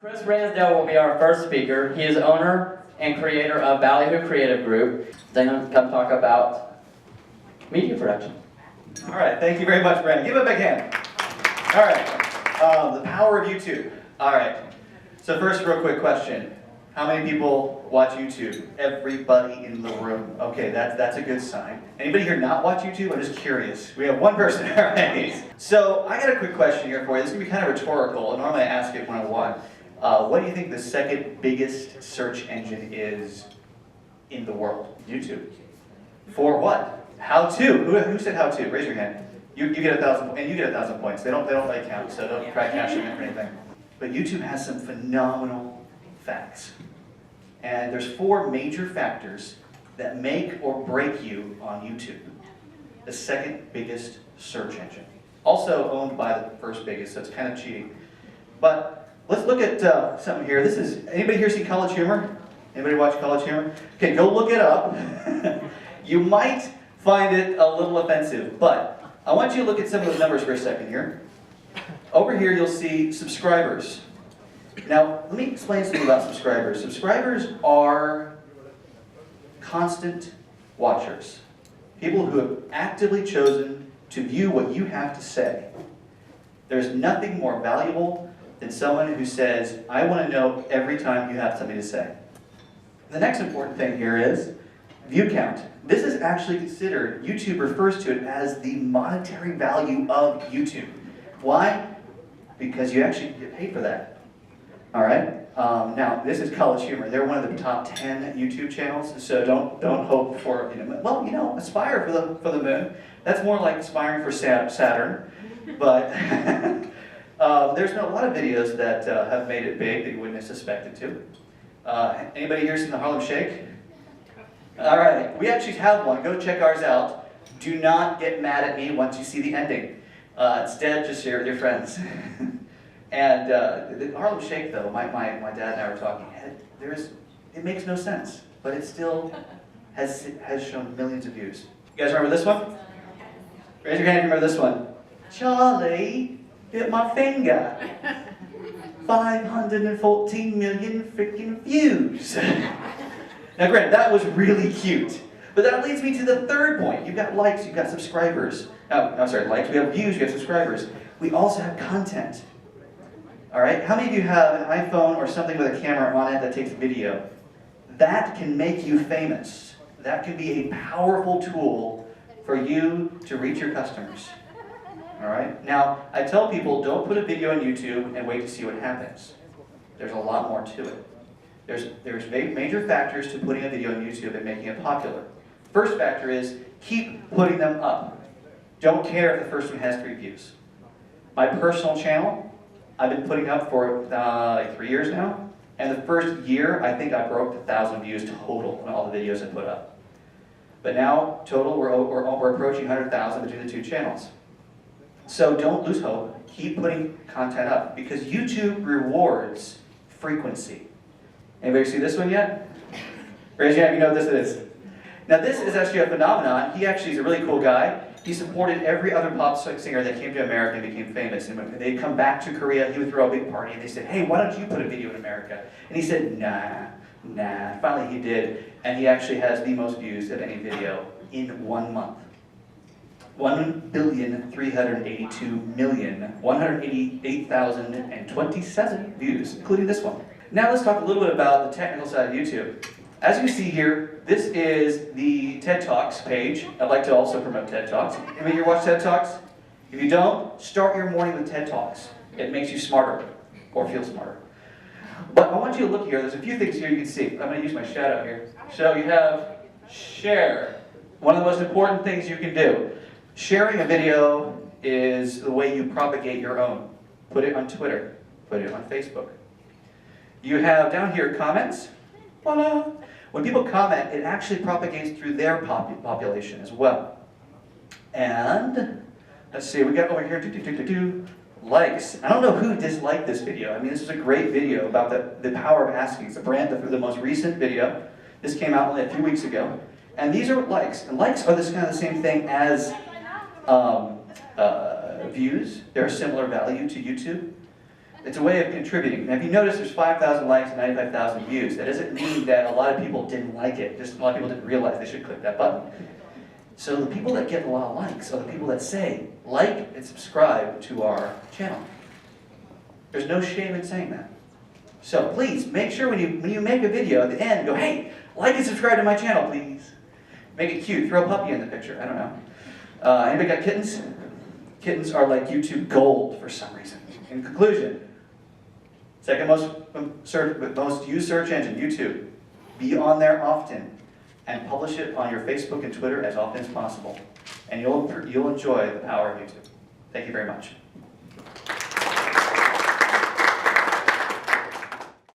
Chris Ransdale will be our first speaker. He is owner and creator of Ballyhoo Creative Group. They're going to come talk about media production. All right, thank you very much, Brandon. Give it a big hand. All right, the power of YouTube. All right, so first, real quick question. How many people watch YouTube? Everybody in the room. Okay, that's a good sign. Anybody here not watch YouTube? I'm just curious. We have one person, all right. So I got a quick question here for you. This is going to be kind of rhetorical, and normally I ask it one-on-one. What do you think the second biggest search engine is in the world? YouTube. For what? How to? Who said how to? Raise your hand. You get 1,000, and you get 1,000 points. They don't like count, so don't try cashing in or anything. But YouTube has some phenomenal facts. And there's 4 major factors that make or break you on YouTube. The second biggest search engine. Also owned by the first biggest, so it's kind of cheating. But let's look at something here. This is, anybody here see CollegeHumor? Anybody watch CollegeHumor? Okay, go look it up. You might find it a little offensive, but I want you to look at some of those numbers for a second here. Over here you'll see subscribers. Now, let me explain something about subscribers. Subscribers are constant watchers. People who have actively chosen to view what you have to say. There's nothing more valuable than someone who says, I want to know every time you have something to say. The next important thing here is view count. This is actually considered, YouTube refers to it as the monetary value of YouTube. Why? Because you actually get paid for that. All right. Now this is CollegeHumor. They're one of the top 10 YouTube channels. So don't hope for aspire for the moon. That's more like aspiring for Saturn. But there's been a lot of videos that have made it big that you wouldn't have suspected to. Anybody here seen the Harlem Shake? All right. We actually have one. Go check ours out. Do not get mad at me once you see the ending. Instead, just share it with your friends. And the Harlem Shake, though, my dad and I were talking, it makes no sense, but it still has shown millions of views. You guys remember this one? Raise your hand if you remember this one. Charlie bit my finger. 514 million freaking views. Now, granted, that was really cute. But that leads me to the third point. You've got likes, you've got subscribers. Likes, we have views, we have subscribers. We also have content. All right, how many of you have an iPhone or something with a camera on it that takes video? That can make you famous. That can be a powerful tool for you to reach your customers. All right, now I tell people don't put a video on YouTube and wait to see what happens. There's a lot more to it. There's major factors to putting a video on YouTube and making it popular. First factor is keep putting them up. Don't care if the first one has 3 views. My personal channel, I've been putting up for like 3 years now, and the first year I think I broke 1,000 views total on all the videos I put up. But now total we're approaching 100,000 between the 2 channels. So don't lose hope. Keep putting content up because YouTube rewards frequency. Anybody see this one yet? Raise your hand if you know what this is. Now this is actually a phenomenon. He actually is a really cool guy. He supported every other pop singer that came to America and became famous. And when they'd come back to Korea, he would throw a big party and they said, hey, why don't you put a video in America? And he said, nah. Finally he did. And he actually has the most views of any video in 1 month. 1,382,188,027 views, including this one. Now let's talk a little bit about the technical side of YouTube. As you see here, this is the TED Talks page. I'd like to also promote TED Talks. Anybody here watch TED Talks? If you don't, start your morning with TED Talks. It makes you smarter, or feel smarter. But I want you to look here. There's a few things here you can see. I'm going to use my shout out here. So you have share. One of the most important things you can do. Sharing a video is the way you propagate your own. Put it on Twitter. Put it on Facebook. You have down here comments. Voila. When people comment, it actually propagates through their population as well. And let's see, we got over here likes. I don't know who disliked this video. I mean, this is a great video about the power of asking. It's the most recent video. This came out only a few weeks ago. And these are likes. And likes are this kind of the same thing as views. They're a similar value to YouTube. It's a way of contributing. Now, if you notice there's 5,000 likes and 95,000 views, that doesn't mean that a lot of people didn't like it. Just a lot of people didn't realize they should click that button. So the people that get a lot of likes are the people that say, like and subscribe to our channel. There's no shame in saying that. So please, make sure when you make a video at the end, go, hey, like and subscribe to my channel, please. Make it cute. Throw a puppy in the picture. I don't know. Anybody got kittens? Kittens are like YouTube gold for some reason. In conclusion, second most used search engine, YouTube. Be on there often and publish it on your Facebook and Twitter as often as possible. And you'll enjoy the power of YouTube. Thank you very much.